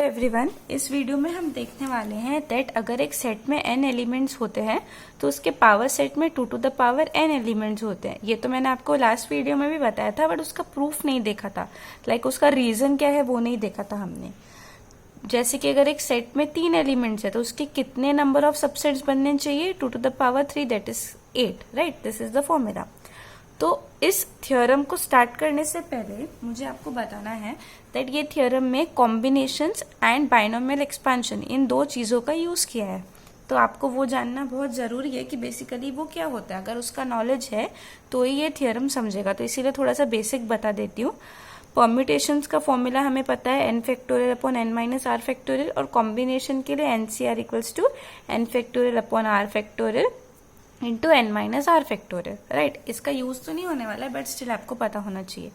Everyone, इस video में हम देखने वाले हैं दैट अगर एक सेट में n एलिमेंट्स होते हैं तो उसके पावर सेट में 2 to the power n elements होते हैं। ये तो मैंने आपको लास्ट वीडियो में भी बताया था, बट उसका प्रूफ नहीं देखा था। उसका रीजन क्या है वो नहीं देखा था हमने। जैसे कि अगर एक सेट में 3 एलिमेंट्स है तो उसके कितने नंबर ऑफ सबसेट्स बनने चाहिए? 2 to the power 3, that is 8, right. This is the formula. तो इस थ्योरम को स्टार्ट करने से पहले मुझे आपको बताना है दैट ये थ्योरम में combinations and binomial expansion in दो चीजों का यूज किया है। तो आपको वो जानना बहुत जरूरी है कि बेसिकली वो क्या होता है। अगर उसका नॉलेज है तो ही ये थ्योरम समझेगा। तो इसीलिए थोड़ा सा बेसिक बता देती हूँ। परम्यूटेशंस का फॉर्मूला हमें पता है n factorial upon n minus R factorial, और कॉम्बिनेशन के लिए NCR equals to n factorial upon R factorial into n minus R factorial, right. इसका यूज तो नहीं होने वाला है, बट स्टिल आपको पता होना चाहिए।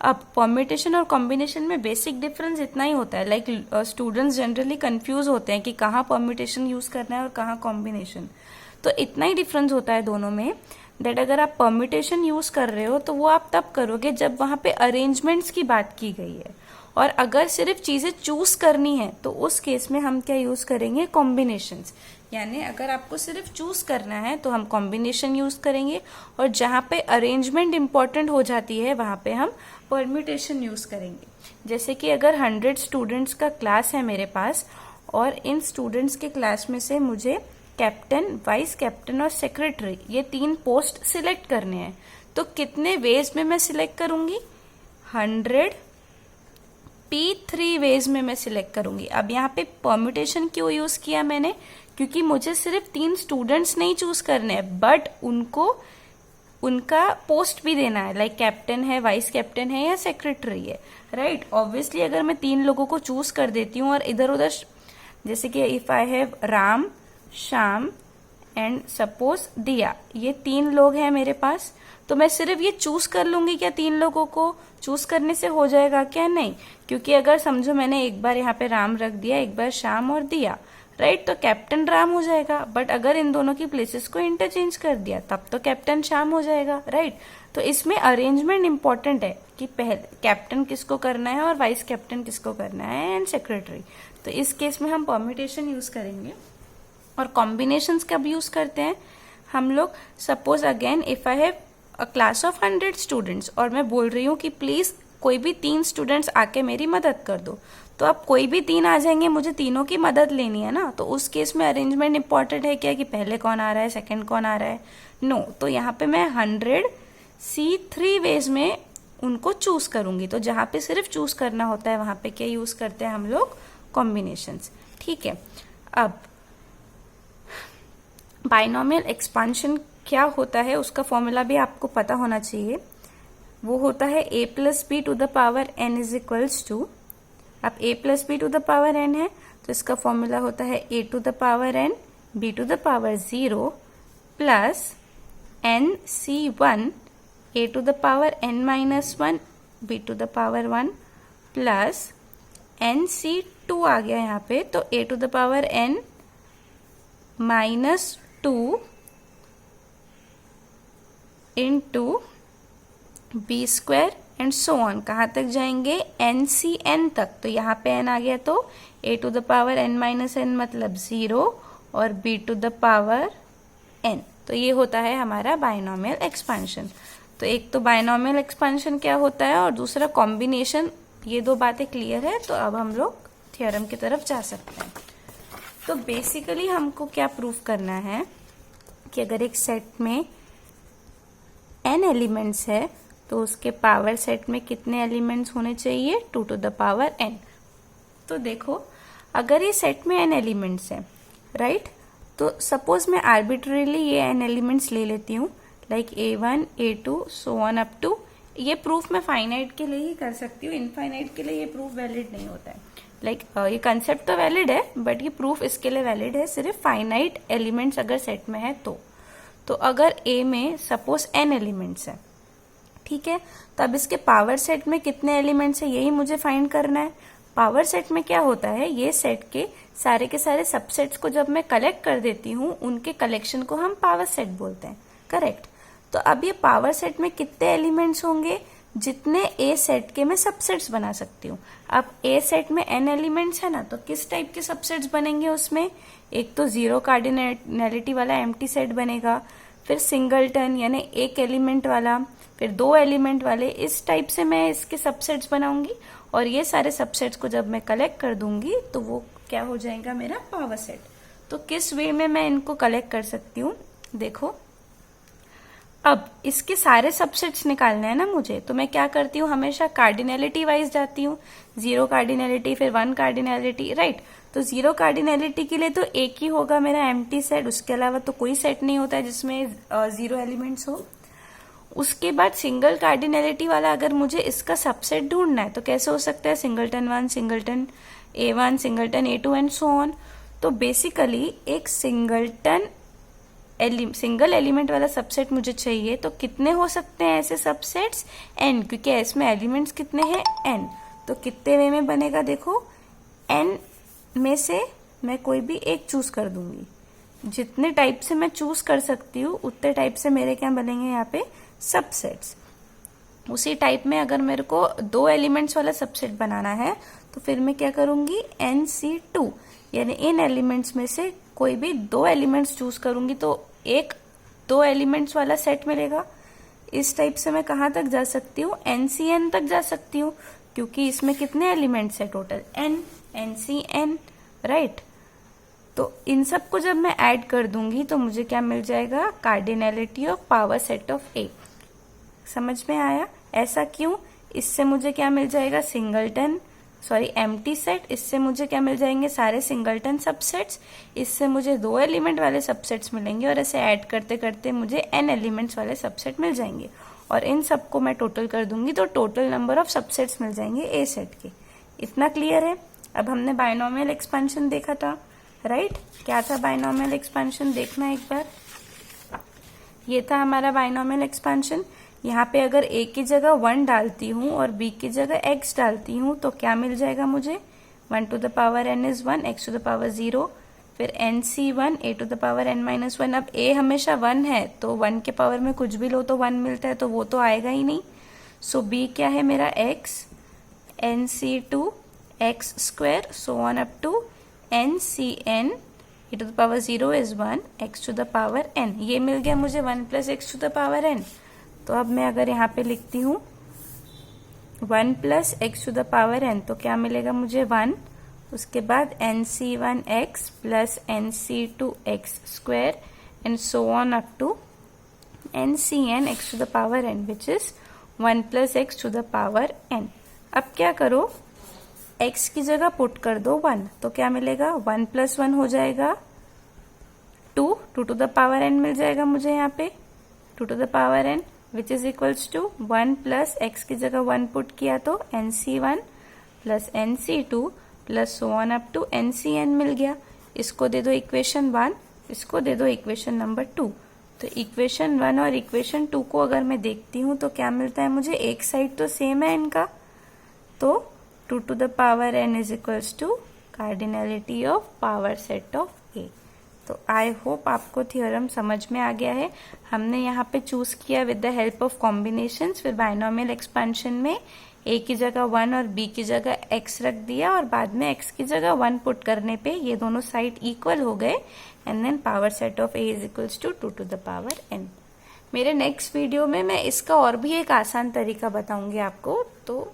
अब परम्यूटेशन और कॉम्बिनेशन में बेसिक डिफरेंस इतना ही होता है। स्टूडेंट्स जनरली कंफ्यूज होते हैं कि कहाँ परम्यूटेशन यूज करना है और कहाँ कॉम्बिनेशन। तो इतना ही डिफरेंस होता है दोनों में, दैट अगर आप परम्यूटेशन यूज कर रहे हो तो वो आप तब करोगे जब वहां पे अरेंजमेंट्स की बात की गई है, और अगर सिर्फ चीजें चूज करनी है तो उस केस में हम क्या यूज करेंगे? कॉम्बिनेशंस। यानी अगर आपको सिर्फ चूज करना है तो हम कॉम्बिनेशन यूज करेंगे, और जहां पे अरेंजमेंट इंपॉर्टेंट हो जाती है वहां पे हम परम्यूटेशन यूज करेंगे। जैसे कि अगर 100 स्टूडेंट्स का क्लास है मेरे पास, और इन स्टूडेंट्स के क्लास में से मुझे कैप्टन, वाइस कैप्टन और सेक्रेटरी ये 3 पोस्ट सिलेक्ट करने हैं, तो कितने वेज में मैं सिलेक्ट करूंगी? 100 P3 वेज में मैं सिलेक्ट करूंगी। अब यहाँ पे परम्यूटेशन क्यों यूज किया मैंने? क्योंकि मुझे सिर्फ 3 स्टूडेंट्स नहीं चूज करने हैं, बट उनको उनका पोस्ट भी देना है। कैप्टन है, वाइस कैप्टन है या सेक्रेटरी है, राइट। ऑब्वियसली अगर मैं 3 लोगों को चूज कर देती हूँ और इधर उधर, जैसे कि if I have Ram, Shyam and suppose दिया, ये 3 लोग हैं मेरे पास, तो मैं सिर्फ ये चूज कर लूंगी क्या? 3 लोगों को चूज करने से हो जाएगा क्या? नहीं, क्योंकि अगर समझो मैंने एक बार यहाँ पे राम रख दिया, एक बार श्याम और दिया, राइट, तो कैप्टन राम हो जाएगा। बट अगर इन दोनों की प्लेसेस को इंटरचेंज कर दिया तब तो कैप्टन श्याम हो जाएगा, राइट। तो इसमें अरेंजमेंट इंपॉर्टेंट है कि पहले कैप्टन किसको करना है और वाइस कैप्टन किसको करना है एंड सेक्रेटरी। तो इस केस में हम परम्यूटेशन यूज करेंगे। और कॉम्बिनेशंस कब यूज करते हैं हम लोग? Suppose again if I have a class of 100 students और मैं बोल रही हूँ कि प्लीज कोई भी 3 स्टूडेंट्स आके मेरी मदद कर दो, तो अब कोई भी 3 आ जाएंगे, मुझे तीनों की मदद लेनी है ना। तो उस केस में अरेंजमेंट इंपॉर्टेंट है क्या कि पहले कौन आ रहा है, सेकंड कौन आ रहा है? नो। तो यहाँ पे मैं 100 C3 वेज में उनको चूज करूंगी। तो जहां पे सिर्फ चूज करना होता है वहां पे क्या यूज करते हैं हम लोग? कॉम्बिनेशंस, ठीक है। अब बाइनोमियल एक्सपांशन क्या होता है उसका फॉर्मूला भी आपको पता होना चाहिए। वो होता है a plus B to the power n is equals to, अब a plus B to the power n है तो इसका फॉर्मूला होता है a to the power n b to the power 0 plus nc1 a to the power n minus 1 b to the power 1 plus nc2 आ गया यहाँ पे, तो a to the power n minus 2 into B square and so on. कहाँ तक जाएंगे? NCN तक। तो यहाँ पे n आ गया तो a to the power n minus n मतलब 0 और b to the power n। तो ये होता है हमारा बाइनोमियल एक्सपांशन। तो एक तो बाइनोमियल एक्सपांशन क्या होता है और दूसरा कॉम्बिनेशन। ये 2 बातें क्लियर है, तो अब हम लोग थ्योरम की तरफ जा सकते हैं। तो बेसिकली हमको क्या प्रूफ करना है कि अगर एक सेट में n एलिमेंट्स है तो उसके पावर सेट में कितने एलिमेंट्स होने चाहिए? 2 to the power n। तो देखो, अगर ये सेट में n एलिमेंट्स है, राइट, तो सपोज मैं आर्बिट्रेरीली ये n एलिमेंट्स ले लेती हूँ, like a1 a2 so on up to. ये प्रूफ मैं फाइनाइट के लिए ही कर सकती हूँ, इनफाइनाइट के लिए ये प्रूफ वैलिड नहीं होता है। ये कंसेप्ट तो वैलिड है, बट ये प्रूफ इसके लिए वैलिड है सिर्फ फाइनाइट एलिमेंट्स अगर सेट में है तो अगर A में सपोज n एलिमेंट्स है, ठीक है, तो अब इसके पावर सेट में कितने एलिमेंट्स है यही मुझे फाइंड करना है। पावर सेट में क्या होता है, ये सेट के सारे सबसेट्स को जब मैं कलेक्ट कर देती हूँ उनके कलेक्शन को हम पावर सेट बोलते हैं, करेक्ट। तो अब ये पावर सेट में कितने एलिमेंट्स होंगे? जितने ए सेट के मैं सबसेट्स बना सकती हूँ। अब ए सेट में n एलिमेंट्स है ना, तो किस टाइप के सबसेट्स बनेंगे उसमें, एक तो जीरो कार्डिनैलिटी वाला एम्प्टी सेट बनेगा, फिर सिंगलटन यानी एक एलिमेंट वाला, फिर दो एलिमेंट वाले, इस टाइप से मैं इसके सबसेट्स बनाऊंगी। और ये सारे सबसेट्स को जब मैं कलेक्ट कर दूंगी तो वो क्या हो जाएगा, मेरा पावर सेट। तो किस वे में मैं इनको कलेक्ट कर सकती हूँ, देखो अब इसके सारे सबसेट्स निकालने हैं ना मुझे, तो मैं क्या करती हूँ, हमेशा कार्डिनैलिटी वाइज जाती हूँ, जीरो कार्डिनैलिटी फिर वन कार्डिनैलिटी, राइट। तो जीरो कार्डिनैलिटी के लिए तो एक ही होगा मेरा एम्प्टी सेट, उसके अलावा तो कोई सेट नहीं होता है जिसमें जीरो एलिमेंट्स हो। उसके बाद सिंगल कार्डिनैलिटी वाला अगर मुझे इसका सबसेट ढूंढना है तो कैसे हो सकता है, singleton one, singleton A1, singleton A2 and so on. तो बेसिकली एक सिंगल एलिमेंट वाला सबसेट मुझे चाहिए, तो कितने हो सकते हैं ऐसे सबसेट्स, n, क्योंकि इसमें एलिमेंट्स कितने हैं, n। तो कितने वे में बनेगा, देखो n में से मैं कोई भी एक चूज कर दूंगी, जितने टाइप से मैं चूज कर सकती हूँ उतने टाइप से मेरे क्या बनेंगे यहाँ पे सबसेट्स। उसी टाइप में अगर मेरे को दो एलिमेंट्स वाला सबसेट बनाना है तो फिर मैं क्या करूंगी, NC2 यानी इन एलिमेंट्स में से कोई भी दो एलिमेंट्स चूज करूंगी तो एक दो एलिमेंट्स वाला सेट मिलेगा। इस टाइप से मैं कहाँ तक जा सकती हूँ, NCN तक जा सकती हूँ, क्योंकि इसमें कितने एलिमेंट्स है टोटल, n, NCN, राइट। तो इन सब को जब मैं ऐड कर दूंगी तो मुझे क्या मिल जाएगा, cardinality of power set of A। समझ में आया, ऐसा क्यों, इससे मुझे क्या मिल जाएगा, एम्प्टी सेट, इससे मुझे क्या मिल जाएंगे, सारे सिंगलटन सबसेट्स, इससे मुझे दो एलिमेंट वाले सबसेट्स मिलेंगे और ऐसे ऐड करते करते मुझे n एलिमेंट्स वाले सबसेट मिल जाएंगे। और इन सबको मैं टोटल कर दूंगी तो टोटल नंबर ऑफ सबसेट्स मिल जाएंगे A सेट के। इतना क्लियर है। अब हमने बायनोमियल एक्सपेंशन देखा था, राइट। क्या था बायनोमियल एक्सपेंशन, देखना एक बार। ये था हमारा बायनोमियल एक्सपेंशन। यहाँ पे अगर a की जगह 1 डालती हूँ और b की जगह x डालती हूँ तो क्या मिल जाएगा मुझे, 1 to the power n is 1, x to the power 0, फिर NC1 a to the power n minus 1। अब a हमेशा 1 है तो 1 के पावर में कुछ भी लो तो 1 मिलता है, तो वो तो आएगा ही नहीं। सो b क्या है मेरा x, NC2 x square so on up to NCN e to the power 0 is 1, x to the power n। ये मिल गया मुझे 1 plus x to the power n। तो अब मैं अगर यहाँ पे लिखती हूँ 1 plus x to the power n तो क्या मिलेगा मुझे 1, उसके बाद NC1x plus NC2x square and so on up to NCN x to the power n which is 1 plus x to the power n। अब क्या करो, x की जगह पुट कर दो 1 तो क्या मिलेगा, 1 plus 1 हो जाएगा 2 to the power n मिल जाएगा मुझे यहाँ पे 2 to the power n which is equals to 1 plus x की जगह 1 पुट किया तो NC1 plus NC2 plus so on up to NCN मिल गया। इसको दे दो इक्वेशन 1, इसको दे दो इक्वेशन नंबर 2। तो इक्वेशन 1 और इक्वेशन 2 को अगर मैं देखती हूँ तो क्या मिलता है मुझे, एक साइड तो सेम है इनका, तो 2 to the power n is equals to cardinality of power set of A। तो आई होप आपको थ्योरम समझ में आ गया है। हमने यहाँ पे चूज किया with the help of combinations, फिर बायनोमियल एक्सपेंशन में a की जगह 1 और b की जगह x रख दिया और बाद में x की जगह 1 पुट करने पे ये दोनों साइड इक्वल हो गए and then power set of a is equals to 2 to the power n। मेरे नेक्स्ट वीडियो में मैं इसका और भी एक आसान तरीका बताऊंगी आपको, तो